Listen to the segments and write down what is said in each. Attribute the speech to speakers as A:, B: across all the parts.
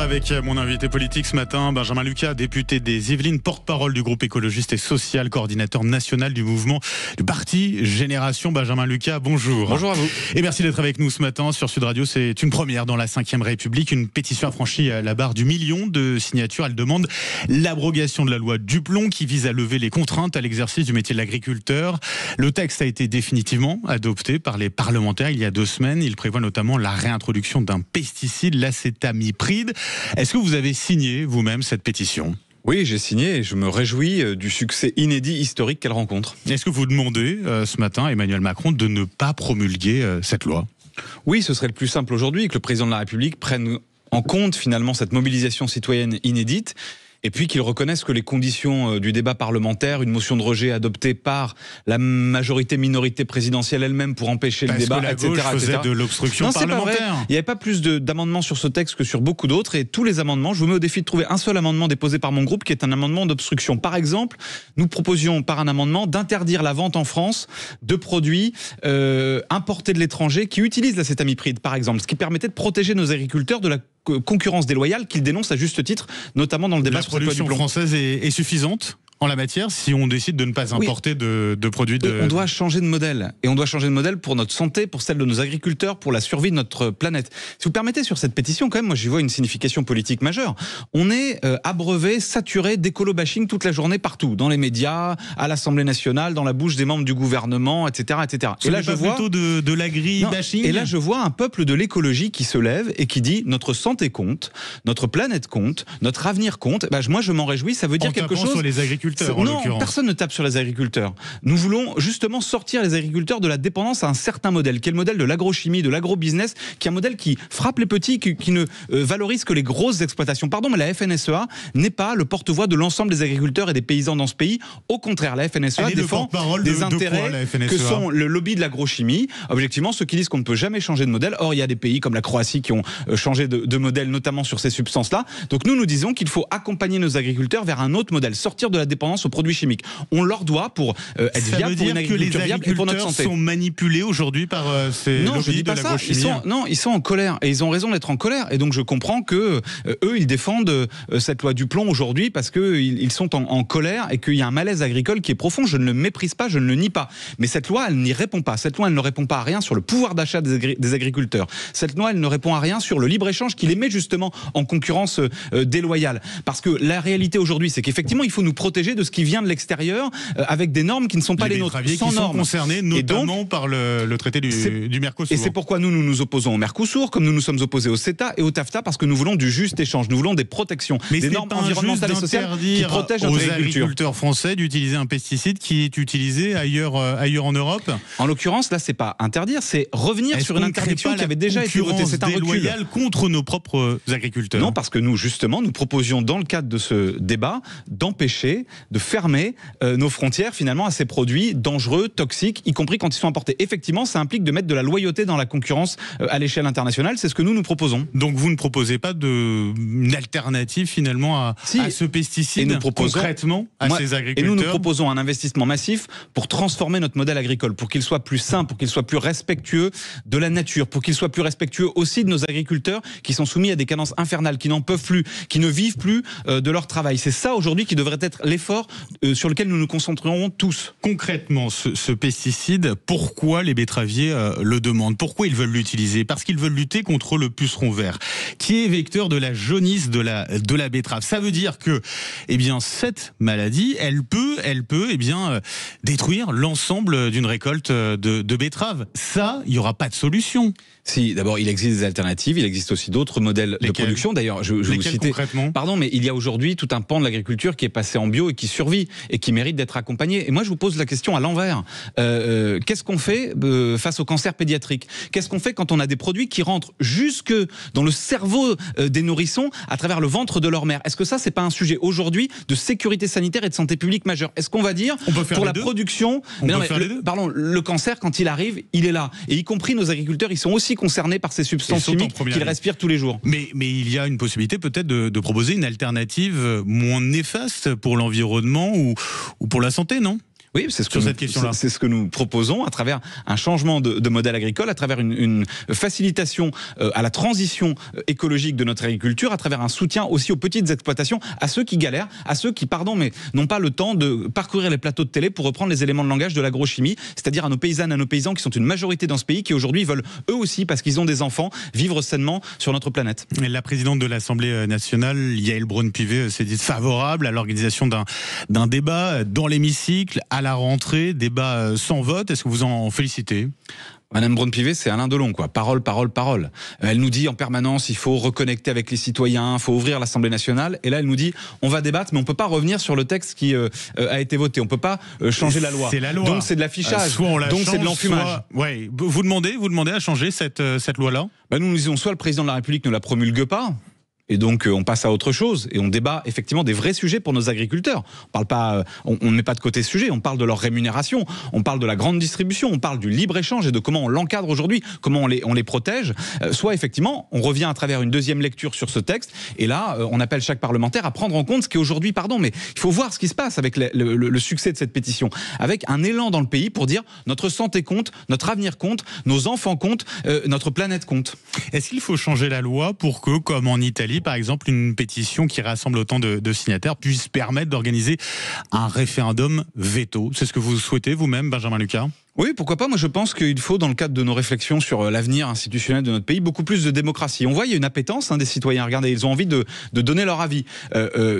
A: avec mon invité politique ce matin, Benjamin Lucas, député des Yvelines, porte-parole du groupe écologiste et social, coordinateur national du mouvement du parti Génération. Benjamin Lucas, bonjour.
B: Bonjour à vous.
A: Et merci d'être avec nous ce matin sur Sud Radio. C'est une première dans la 5e République. Une pétition a franchi la barre du million de signatures. Elle demande l'abrogation de la loi Duplon qui vise à lever les contraintes à l'exercice du métier de l'agriculteur. Le texte a été définitivement adopté par les parlementaires il y a 2 semaines. Il prévoit notamment la réintroduction d'un pesticide, l'acétamipride. Est-ce que vous avez signé vous-même cette pétition ?
B: Oui, j'ai signé et je me réjouis du succès inédit historique qu'elle rencontre.
A: Est-ce que vous demandez ce matin à Emmanuel Macron de ne pas promulguer cette loi ?
B: Oui, ce serait le plus simple aujourd'hui que le président de la République prenne en compte finalement cette mobilisation citoyenne inédite. Et puis qu'ils reconnaissent que les conditions du débat parlementaire, une motion de rejet adoptée par la majorité-minorité présidentielle elle-même pour empêcher le débat,
A: etc. Parce que la gauche faisait de l'obstruction parlementaire.
B: Pas vrai. Il n'y avait pas plus d'amendements sur ce texte que sur beaucoup d'autres. Et tous les amendements, je vous mets au défi de trouver un seul amendement déposé par mon groupe qui est un amendement d'obstruction. Par exemple, nous proposions par un amendement d'interdire la vente en France de produits importés de l'étranger qui utilisent l'acétamipride, par exemple. Ce qui permettait de protéger nos agriculteurs de la concurrence déloyale qu'ils dénoncent à juste titre, notamment dans le débat sur cette loi Duplon.
A: La production française est suffisante en la matière si on décide de ne pas importer de produits de...
B: On doit changer de modèle. Et on doit changer de modèle pour notre santé, pour celle de nos agriculteurs, pour la survie de notre planète. Si vous permettez, sur cette pétition, quand même, moi j'y vois une signification politique majeure. On est abreuvé, saturé d'écolo-bashing toute la journée partout, dans les médias, à l'Assemblée nationale, dans la bouche des membres du gouvernement, etc. etc.
A: Et là, je vois plutôt de l'agri-bashing.
B: Et là, je vois un peuple de l'écologie qui se lève et qui dit notre santé compte, notre planète compte, notre avenir compte. Moi, je m'en réjouis. Ça veut dire quelque chose.
A: Sur les agriculteurs.
B: Non, personne ne tape sur les agriculteurs. Nous voulons justement sortir les agriculteurs de la dépendance à un certain modèle, qui est le modèle de l'agrochimie, de l'agro-business, qui est un modèle qui frappe les petits, qui ne valorise que les grosses exploitations. Pardon, mais la FNSEA n'est pas le porte-voix de l'ensemble des agriculteurs et des paysans dans ce pays. Au contraire, la FNSEA défend des intérêts que sont le lobby de l'agrochimie. Objectivement, ceux qui disent qu'on ne peut jamais changer de modèle. Or, il y a des pays comme la Croatie qui ont changé de modèle, notamment sur ces substances-là. Donc nous disons qu'il faut accompagner nos agriculteurs vers un autre modèle, sortir de la dépendance aux produits chimiques. On leur doit pour être viable, pour une agriculture viable et pour notre santé.
A: Ça veut dire que les agriculteurs sont manipulés aujourd'hui par ces lobbies de l'agrochimie.
B: Non, ils sont en colère et ils ont raison d'être en colère. Et donc je comprends que eux, ils défendent cette loi Duplon aujourd'hui parce qu'ils sont en colère et qu'il y a un malaise agricole qui est profond. Je ne le méprise pas, je ne le nie pas. Mais cette loi, elle n'y répond pas. Cette loi, elle ne répond pas à rien sur le pouvoir d'achat des agriculteurs. Cette loi, elle ne répond à rien sur le libre-échange qui les met justement en concurrence déloyale. Parce que la réalité aujourd'hui, c'est qu'effectivement, il faut nous protéger de ce qui vient de l'extérieur avec des normes qui ne sont pas les nôtres, sans
A: qui
B: normes.
A: Sont concernés notamment par le traité du Mercosur.
B: Et c'est pourquoi nous nous opposons au Mercosur, comme nous nous sommes opposés au CETA et au TAFTA, parce que nous voulons du juste échange. Nous voulons des protections, des normes environnementales et sociales qui protègent notre agriculture.
A: Aux agriculteurs français d'utiliser un pesticide qui est utilisé ailleurs en Europe.
B: En l'occurrence, là, c'est pas interdire, c'est revenir sur une interdiction qui avait déjà été votée. C'est un recul
A: contre nos propres agriculteurs.
B: Non, parce que nous, justement, nous proposions dans le cadre de ce débat d'empêcher, de fermer nos frontières finalement à ces produits dangereux, toxiques, y compris quand ils sont importés. Effectivement, ça implique de mettre de la loyauté dans la concurrence à l'échelle internationale. C'est ce que nous proposons.
A: Donc vous ne proposez pas une alternative finalement à ce pesticide,
B: et nous proposons,
A: concrètement à ces agriculteurs.
B: Et nous proposons un investissement massif pour transformer notre modèle agricole, pour qu'il soit plus sain, pour qu'il soit plus respectueux de la nature, pour qu'il soit plus respectueux aussi de nos agriculteurs qui sont soumis à des cadences infernales, qui n'en peuvent plus, qui ne vivent plus de leur travail. C'est ça aujourd'hui qui devrait être l'effort sur lequel nous nous concentrerons tous.
A: Concrètement, ce pesticide, pourquoi les betteraviers le demandent? Pourquoi ils veulent l'utiliser? Parce qu'ils veulent lutter contre le puceron vert, qui est vecteur de la jaunisse de la betterave. Ça veut dire que, cette maladie, elle peut, détruire l'ensemble d'une récolte de betteraves. Ça, il n'y aura pas de solution.
B: Si, d'abord, il existe des alternatives, il existe aussi d'autres modèles de production. D'ailleurs, je vous citais.
A: Concrètement ?
B: Pardon, mais il y a aujourd'hui tout un pan de l'agriculture qui est passé en bio et qui survit et qui mérite d'être accompagné. Et moi, je vous pose la question à l'envers. Qu'est-ce qu'on fait face au cancer pédiatrique? Qu'est-ce qu'on fait quand on a des produits qui rentrent jusque dans le cerveau des nourrissons à travers le ventre de leur mère? Est-ce que ça, c'est pas un sujet aujourd'hui de sécurité sanitaire et de santé publique majeure? Est-ce qu'on va dire pour la production, pardon, le cancer quand il arrive, il est là, et y compris nos agriculteurs, ils sont aussi concernés par ces substances chimiques qu'ils respirent tous les jours.
A: Mais il y a une possibilité peut-être de proposer une alternative moins néfaste pour l'environnement ou pour la santé, non ?
B: Oui, c'est ce que nous proposons à travers un changement de modèle agricole, à travers une facilitation à la transition écologique de notre agriculture, à travers un soutien aussi aux petites exploitations, à ceux qui galèrent, à ceux qui, mais n'ont pas le temps de parcourir les plateaux de télé pour reprendre les éléments de langage de l'agrochimie, c'est-à-dire à nos paysannes, à nos paysans qui sont une majorité dans ce pays, qui aujourd'hui veulent eux aussi, parce qu'ils ont des enfants, vivre sainement sur notre planète.
A: La présidente de l'Assemblée nationale, Yaël Braun-Pivet, s'est dite favorable à l'organisation d'un débat dans l'hémicycle à la rentrée, débat sans vote. Est-ce que vous en félicitez ?
B: Madame Braun-Pivet, c'est Alain Delon, quoi. Parole, parole, parole. Elle nous dit en permanence, il faut reconnecter avec les citoyens, il faut ouvrir l'Assemblée nationale. Et là, elle nous dit, on va débattre, mais on peut pas revenir sur le texte qui a été voté. On peut pas changer la loi.
A: C'est la loi.
B: Donc c'est de l'affichage. Donc c'est de l'enfumage.
A: Ouais. Vous demandez à changer cette loi-là ?
B: Nous disons, soit le président de la République ne la promulgue pas, et donc on passe à autre chose et on débat effectivement des vrais sujets pour nos agriculteurs. On ne met pas de côté ce sujet, on parle de leur rémunération, on parle de la grande distribution, on parle du libre-échange et de comment on l'encadre aujourd'hui, comment on les protège. Soit effectivement, on revient à travers une deuxième lecture sur ce texte et là, on appelle chaque parlementaire à prendre en compte ce qui est aujourd'hui, mais il faut voir ce qui se passe avec le succès de cette pétition, avec un élan dans le pays pour dire notre santé compte, notre avenir compte, nos enfants comptent, notre planète compte.
A: Est-ce qu'il faut changer la loi pour que, comme en Italie, par exemple, une pétition qui rassemble autant de signataires puisse permettre d'organiser un référendum veto? C'est ce que vous souhaitez vous-même, Benjamin Lucas?
B: Oui, pourquoi pas. Moi, je pense qu'il faut, dans le cadre de nos réflexions sur l'avenir institutionnel de notre pays, beaucoup plus de démocratie. On voit, il y a une appétence des citoyens. Regardez, ils ont envie de donner leur avis.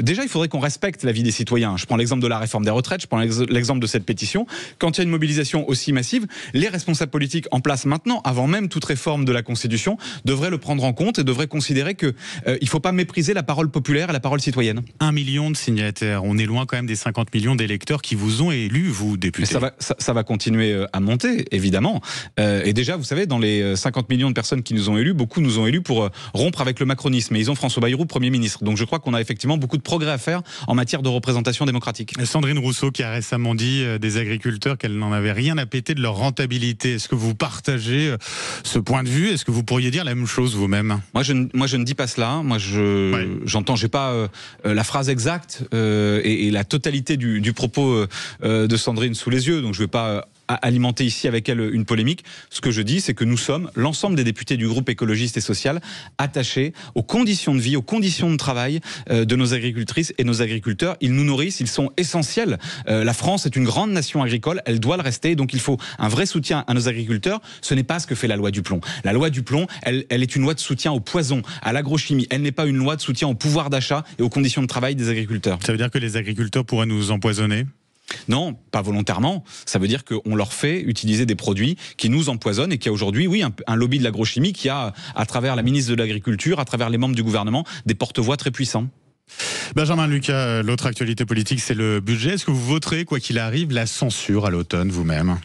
B: Déjà, il faudrait qu'on respecte l'avis des citoyens. Je prends l'exemple de la réforme des retraites, je prends l'exemple de cette pétition. Quand il y a une mobilisation aussi massive, les responsables politiques en place maintenant, avant même toute réforme de la Constitution, devraient le prendre en compte et devraient considérer qu'il ne faut pas mépriser la parole populaire et la parole citoyenne.
A: 1 million de signataires. On est loin quand même des 50 millions d'électeurs qui vous ont élu, vous, député.
B: Ça va continuer à monter, évidemment. Et déjà, vous savez, dans les 50 millions de personnes qui nous ont élus, beaucoup nous ont élus pour rompre avec le macronisme. Et ils ont François Bayrou Premier ministre. Donc je crois qu'on a effectivement beaucoup de progrès à faire en matière de représentation démocratique.
A: Sandrine Rousseau qui a récemment dit des agriculteurs qu'elle n'en avait rien à péter de leur rentabilité. Est-ce que vous partagez ce point de vue? Est-ce que vous pourriez dire la même chose vous-même?
B: Moi, je ne dis pas cela. Moi, j'entends, j'ai pas la phrase exacte et la totalité du propos de Sandrine sous les yeux. Donc je ne vais pas alimenter ici avec elle une polémique. Ce que je dis, c'est que nous sommes, l'ensemble des députés du groupe écologiste et social, attachés aux conditions de vie, aux conditions de travail de nos agricultrices et nos agriculteurs. Ils nous nourrissent, ils sont essentiels. La France est une grande nation agricole, elle doit le rester, donc il faut un vrai soutien à nos agriculteurs. Ce n'est pas ce que fait la loi Duplon. La loi Duplon, elle est une loi de soutien au poison, à l'agrochimie. Elle n'est pas une loi de soutien au pouvoir d'achat et aux conditions de travail des agriculteurs.
A: Ça veut dire que les agriculteurs pourraient nous empoisonner ?
B: Non, pas volontairement. Ça veut dire qu'on leur fait utiliser des produits qui nous empoisonnent et qu'il y a aujourd'hui, oui, un lobby de l'agrochimie qui a, à travers la ministre de l'Agriculture, à travers les membres du gouvernement, des porte-voix très puissants.
A: Benjamin Lucas, l'autre actualité politique, c'est le budget. Est-ce que vous voterez, quoi qu'il arrive, la censure à l'automne vous-même ?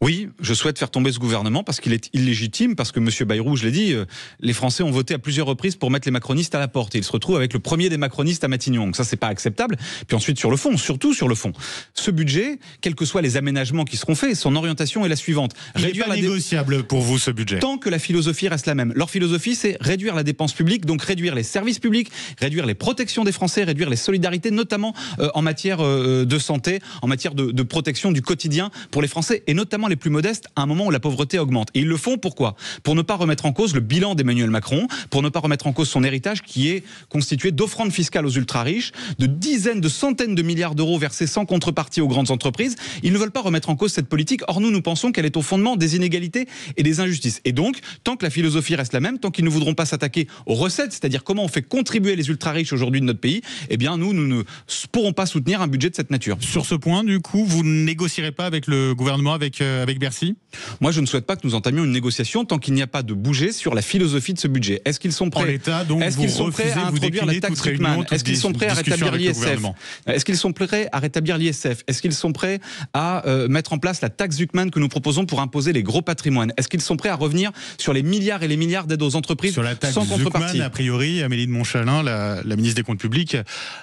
B: Oui, je souhaite faire tomber ce gouvernement parce qu'il est illégitime, parce que M. Bayrou, je l'ai dit, les Français ont voté à plusieurs reprises pour mettre les macronistes à la porte. Et ils se retrouvent avec le premier des macronistes à Matignon. Donc ça, c'est pas acceptable. Puis ensuite, sur le fond, surtout sur le fond. Ce budget, quels que soient les aménagements qui seront faits, son orientation est la suivante.
A: Il n'est pas négociable pour vous, ce budget.
B: Tant que la philosophie reste la même. Leur philosophie, c'est réduire la dépense publique, donc réduire les services publics, réduire les protections des Français, réduire les solidarités, notamment en matière de santé, en matière de protection du quotidien pour les Français, et notamment les plus modestes, à un moment où la pauvreté augmente. Et ils le font pourquoi? Pour ne pas remettre en cause le bilan d'Emmanuel Macron, pour ne pas remettre en cause son héritage qui est constitué d'offrandes fiscales aux ultra-riches, de dizaines, de centaines de milliards d'euros versés sans contrepartie aux grandes entreprises. Ils ne veulent pas remettre en cause cette politique. Or, nous pensons qu'elle est au fondement des inégalités et des injustices. Et donc, tant que la philosophie reste la même, tant qu'ils ne voudront pas s'attaquer aux recettes, c'est-à-dire comment on fait contribuer les ultra-riches aujourd'hui de notre pays, eh bien, nous ne pourrons pas soutenir un budget de cette nature.
A: Sur ce point, du coup, vous ne négocierez pas avec le gouvernement, avec Bercy?
B: Moi, je ne souhaite pas que nous entamions une négociation tant qu'il n'y a pas de bouger sur la philosophie de ce budget. Est-ce qu'ils sont prêts,
A: en l'état, donc,
B: est-ce qu'ils sont prêts à introduire la taxe Zuckman? Est-ce qu'ils sont prêts à rétablir l'ISF? Est-ce qu'ils sont prêts à rétablir l'ISF? Est-ce qu'ils sont prêts à mettre en place la taxe Zuckman que nous proposons pour imposer les gros patrimoines? Est-ce qu'ils sont prêts à revenir sur les milliards et les milliards d'aides aux entreprises
A: sur la taxe
B: sans contrepartie?
A: Zuckman, a priori, Amélie de Montchalin, la ministre des Comptes publics,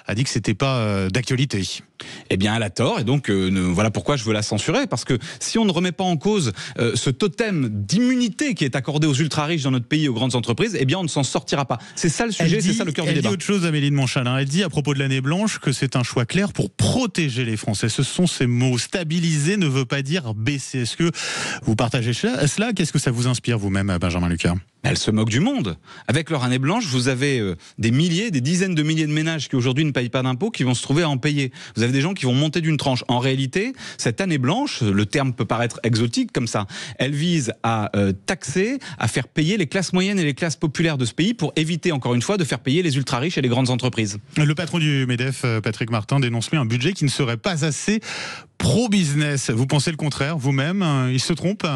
A: a dit que c'était pas d'actualité.
B: Eh bien, elle a tort, et donc voilà pourquoi je veux la censurer, parce que si on ne remet pas en cause ce totem d'immunité qui est accordé aux ultra-riches dans notre pays, aux grandes entreprises, eh bien on ne s'en sortira pas. C'est ça le sujet, c'est ça le cœur du débat.
A: Elle dit autre chose, Amélie de Montchalin. Elle dit à propos de l'année blanche que c'est un choix clair pour protéger les Français. Ce sont ces mots. Stabiliser ne veut pas dire baisser. Est-ce que vous partagez cela? Qu'est-ce que ça vous inspire vous-même, Benjamin Lucas?
B: Elle se moque du monde. Avec leur année blanche, vous avez des milliers, des dizaines de milliers de ménages qui aujourd'hui ne payent pas d'impôts, qui vont se trouver à en payer. Vous avez des gens qui vont monter d'une tranche. En réalité, cette année blanche, le terme peut paraître exotique comme ça, elle vise à taxer, à faire payer les classes moyennes et les classes populaires de ce pays pour éviter, encore une fois, de faire payer les ultra-riches et les grandes entreprises.
A: Le patron du MEDEF, Patrick Martin, dénonce lui un budget qui ne serait pas assez pro-business. Vous pensez le contraire vous-même? Il se trompe?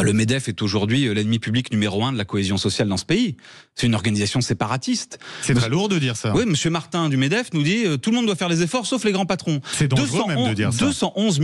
B: Le MEDEF est aujourd'hui l'ennemi public numéro 1 de la cohésion sociale dans ce pays. C'est une organisation séparatiste.
A: C'est très lourd de dire ça.
B: Oui, monsieur Martin du MEDEF nous dit tout le monde doit faire les efforts sauf les grands patrons.
A: C'est dangereux même de dire ça.
B: 211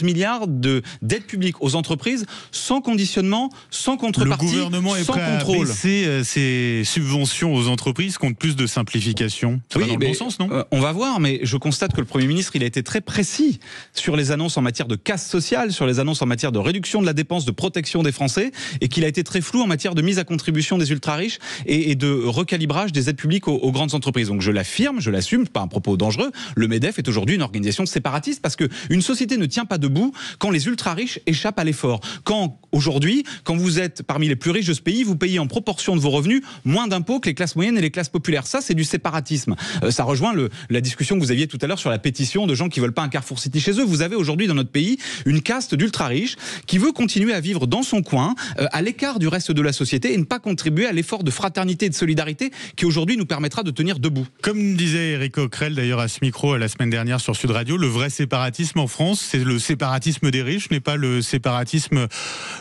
B: milliards de dettes publiques aux entreprises sans conditionnement, sans contrepartie,
A: le gouvernement est
B: sans
A: prêt
B: contrôle.
A: à baisser ses subventions aux entreprises contre plus de simplification. Ça va dans le bon sens, non?
B: On va voir, mais je constate que le Premier ministre il a été très précis sur les annonces en matière de casse sociale, sur les annonces en matière de réduction de la dépense de protection des Français, et qu'il a été très flou en matière de mise à contribution des ultra-riches et de recalibrage des aides publiques aux grandes entreprises. Donc je l'affirme, je l'assume, pas un propos dangereux, le MEDEF est aujourd'hui une organisation séparatiste parce qu'une société ne tient pas debout quand les ultra-riches échappent à l'effort. Quand aujourd'hui, quand vous êtes parmi les plus riches de ce pays, vous payez en proportion de vos revenus moins d'impôts que les classes moyennes et les classes populaires. Ça, c'est du séparatisme. Ça rejoint la discussion que vous aviez tout à l'heure sur la pétition de gens qui veulent pas un Carrefour City chez eux. Vous avez aujourd'hui dans notre pays une caste d'ultra-riches qui veut continuer à vivre dans son coin, à l'écart du reste de la société et ne pas contribuer à l'effort de fraternité et de solidarité qui aujourd'hui nous permettra de tenir debout.
A: Comme disait Éric Coquerel d'ailleurs à ce micro la semaine dernière sur Sud Radio, le vrai séparatisme en France, c'est le séparatisme des riches, n'est pas le séparatisme,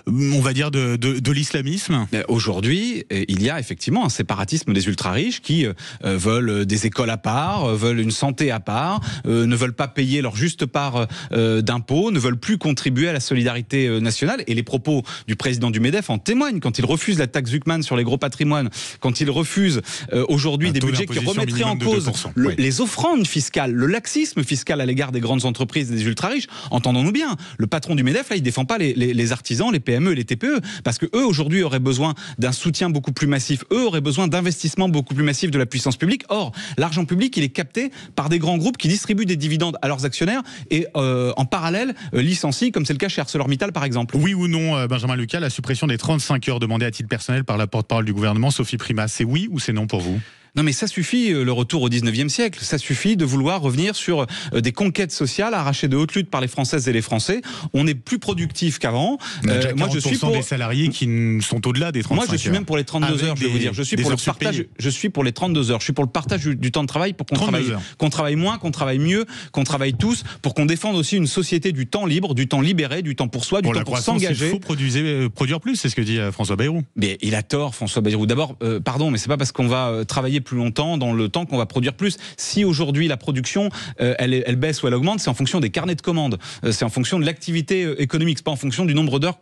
A: on va dire, de l'islamisme.
B: Aujourd'hui, il y a effectivement un séparatisme des ultra-riches qui veulent des écoles à part, veulent une santé à part, ne veulent pas payer leur juste part d'impôts, ne veulent plus contribuer à la solidarité nationale. Et les propos du président du MEDEF en témoignent quand il refuse la taxe Zuckman sur les gros patrimoines, quand il refuse aujourd'hui des budgets qui remettraient en cause les offrandes fiscales, le laxisme fiscal à l'égard des grandes entreprises et des ultra-riches. Entendons-nous bien, le patron du MEDEF, là, il défend pas les artisans, les PME et les TPE, parce que eux aujourd'hui auraient besoin d'un soutien beaucoup plus massif, eux auraient besoin d'investissements beaucoup plus massifs de la puissance publique. Or, l'argent public, il est capté par des grands groupes qui distribuent des dividendes à leurs actionnaires et en parallèle licencient, comme c'est le cas chez ArcelorMittal par exemple.
A: Oui ou non, Benjamin Lucas, la suppression des 35 heures demandées à titre personnel par la porte-parole du gouvernement, Sophie Primas, c'est oui ou c'est non pour vous?
B: Non mais ça suffit, le retour au 19e siècle, ça suffit de vouloir revenir sur des conquêtes sociales arrachées de haute lutte par les Françaises et les Français. On est plus productif qu'avant.
A: Moi je suis pour des salariés qui sont au-delà des 35 heures.
B: Moi je suis même pour les 32 heures, je vais vous dire. Je suis pour le partage, je suis pour les 32 heures. Je suis pour le partage du temps de travail pour qu'on travaille moins, qu'on travaille mieux, qu'on travaille tous, pour qu'on défende aussi une société du temps libre, du temps libéré, du temps pour soi, du temps pour s'engager.
A: Il faut produire plus, c'est ce que dit François Bayrou.
B: Mais il a tort, François Bayrou. D'abord, pardon, mais c'est pas parce qu'on va travailler plus longtemps dans le temps qu'on va produire plus. Si aujourd'hui la production elle baisse ou elle augmente, c'est en fonction des carnets de commandes, c'est en fonction de l'activité économique, c'est pas en fonction du nombre d'heures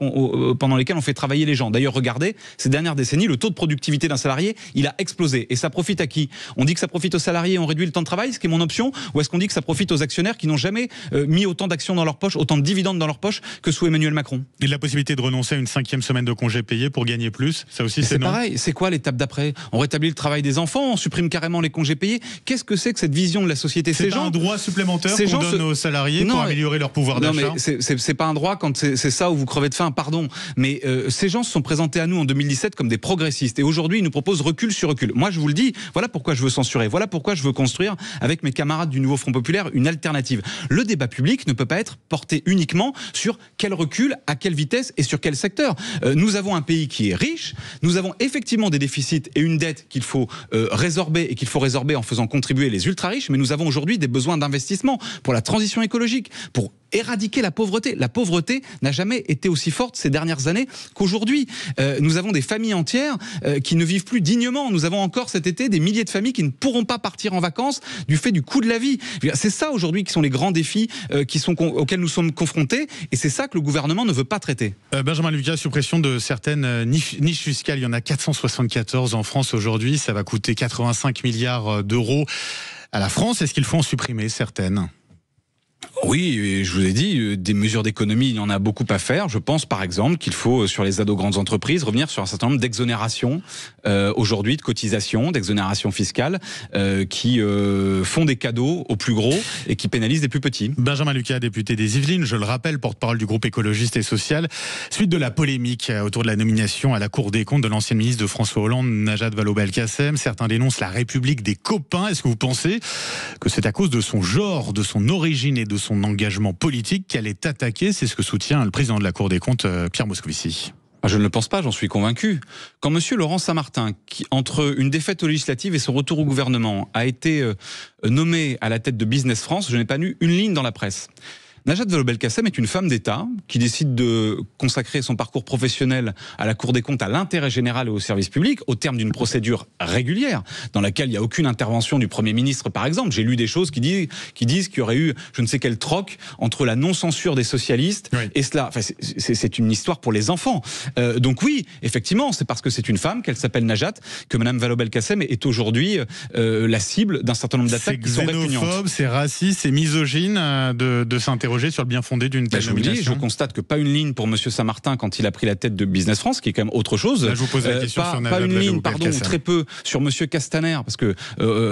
B: pendant lesquelles on fait travailler les gens. D'ailleurs, regardez, ces dernières décennies, le taux de productivité d'un salarié, il a explosé. Et ça profite à qui? On dit que ça profite aux salariés, on réduit le temps de travail, ce qui est mon option, ou est-ce qu'on dit que ça profite aux actionnaires qui n'ont jamais mis autant d'actions dans leur poche, autant de dividendes dans leur poche que sous Emmanuel Macron?
A: Et la possibilité de renoncer à une 5e semaine de congé payé pour gagner plus, ça aussi c'est non.
B: Pareil, c'est quoi l'étape d'après? On rétablit le travail des enfants, on supprime carrément les congés payés. Qu'est-ce que c'est que cette vision de la société?
A: C'est un droit supplémentaire qu'on donne aux salariés pour améliorer leur pouvoir d'achat.
B: Non, mais c'est pas un droit quand c'est ça où vous crevez de faim, pardon. Mais ces gens se sont présentés à nous en 2017 comme des progressistes et aujourd'hui ils nous proposent recul sur recul. Moi je vous le dis, voilà pourquoi je veux censurer, voilà pourquoi je veux construire avec mes camarades du Nouveau Front Populaire une alternative. Le débat public ne peut pas être porté uniquement sur quel recul, à quelle vitesse et sur quel secteur. Nous avons un pays qui est riche, nous avons effectivement des déficits et une dette qu'il faut résorber et qu'il faut résorber en faisant contribuer les ultra-riches, mais nous avons aujourd'hui des besoins d'investissement pour la transition écologique, pour éradiquer la pauvreté. La pauvreté n'a jamais été aussi forte ces dernières années qu'aujourd'hui. Nous avons des familles entières qui ne vivent plus dignement. Nous avons encore cet été des milliers de familles qui ne pourront pas partir en vacances du fait du coût de la vie. C'est ça aujourd'hui qui sont les grands défis auxquels nous sommes confrontés et c'est ça que le gouvernement ne veut pas traiter.
A: Benjamin Lucas, suppression de certaines niches fiscales. Il y en a 474 en France aujourd'hui. Ça va coûter 85 milliards d'euros à la France. Est-ce qu'il faut en supprimer certaines ?
B: Oui, et je vous ai dit, des mesures d'économie, il y en a beaucoup à faire. Je pense par exemple qu'il faut, sur les aides aux grandes entreprises, revenir sur un certain nombre d'exonérations aujourd'hui, de cotisations, d'exonérations fiscales qui font des cadeaux aux plus gros et qui pénalisent les plus petits.
A: Benjamin Lucas, député des Yvelines, je le rappelle, porte-parole du groupe écologiste et social. Suite de la polémique autour de la nomination à la Cour des comptes de l'ancienne ministre de François Hollande, Najat Vallaud-Belkacem, certains dénoncent la République des copains. Est-ce que vous pensez que c'est à cause de son genre, de son origine et de son engagement politique qu'elle est attaquée? C'est ce que soutient le président de la Cour des comptes, Pierre Moscovici.
B: Je ne le pense pas, j'en suis convaincu. Quand M. Laurent Saint-Martin, qui, entre une défaite aux législatives et son retour au gouvernement, a été nommé à la tête de Business France, je n'ai pas lu une ligne dans la presse. Najat Vallaud-Belkacem est une femme d'État qui décide de consacrer son parcours professionnel à la Cour des comptes, à l'intérêt général et au service public, au terme d'une procédure régulière, dans laquelle il n'y a aucune intervention du Premier ministre, par exemple. J'ai lu des choses qui disent qu'il y aurait eu je ne sais quel troc entre la non-censure des socialistes et cela. Enfin, c'est une histoire pour les enfants. Donc oui, effectivement, c'est parce que c'est une femme, qu'elle s'appelle Najat, que Mme Vallaud-Belkacem est aujourd'hui la cible d'un certain nombre d'attaques qui sont répugnantes.
A: C'est xénophobe, c'est raciste, c'est misogyne de s'interroger sur le bien fondé d'une telle nomination.
B: Je constate que pas une ligne pour M. Saint-Martin quand il a pris la tête de Business France, qui est quand même autre chose.
A: Là, je vous pose la question sur
B: pas une ligne, pardon, ou très peu sur M. Castaner, parce que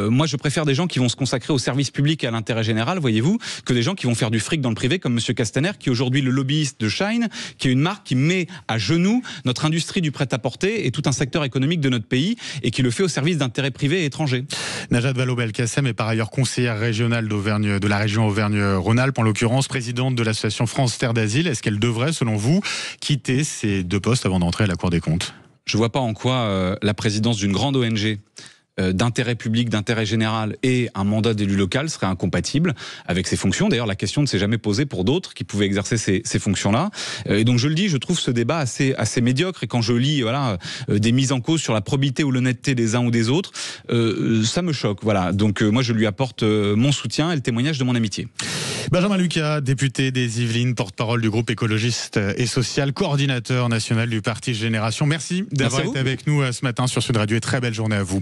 B: moi je préfère des gens qui vont se consacrer au service public et à l'intérêt général, voyez-vous, que des gens qui vont faire du fric dans le privé comme M. Castaner, qui est aujourd'hui le lobbyiste de Shine, qui est une marque qui met à genoux notre industrie du prêt-à-porter et tout un secteur économique de notre pays, et qui le fait au service d'intérêts privés et étrangers.
A: Najat Vallaud-Belkacem est par ailleurs conseillère régionale de la région Auvergne-Rhône-Alpes, en l'occurrence présidente de l'association France Terre d'Asile. Est-ce qu'elle devrait, selon vous, quitter ces deux postes avant d'entrer à la Cour des comptes?
B: Je ne vois pas en quoi la présidence d'une grande ONG d'intérêt public, d'intérêt général et un mandat d'élu local serait incompatible avec ses fonctions. D'ailleurs, la question ne s'est jamais posée pour d'autres qui pouvaient exercer ces fonctions-là. Et donc, je le dis, je trouve ce débat assez médiocre. Et quand je lis des mises en cause sur la probité ou l'honnêteté des uns ou des autres, ça me choque. Voilà. Donc, moi, je lui apporte mon soutien et le témoignage de mon amitié.
A: Benjamin Lucas, député des Yvelines, porte-parole du groupe écologiste et social, coordinateur national du parti Génération. Merci d'avoir été avec nous ce matin sur Sud Radio et très belle journée à vous.